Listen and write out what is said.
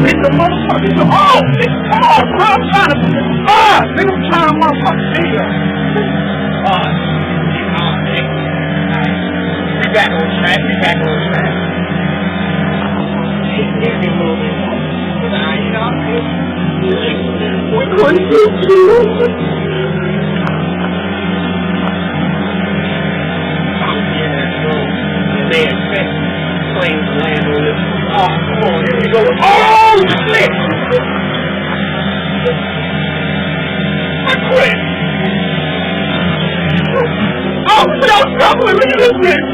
Nigga, motherfucker, nigga, come on, bro, I'm trying to, nigga, I'm trying to motherfucker see you. We back on track. We're going to do they expect planes to land on this. Oh, come on, here we go. Oh, shit! I quit! Oh, y'all struggling, look at this bitch!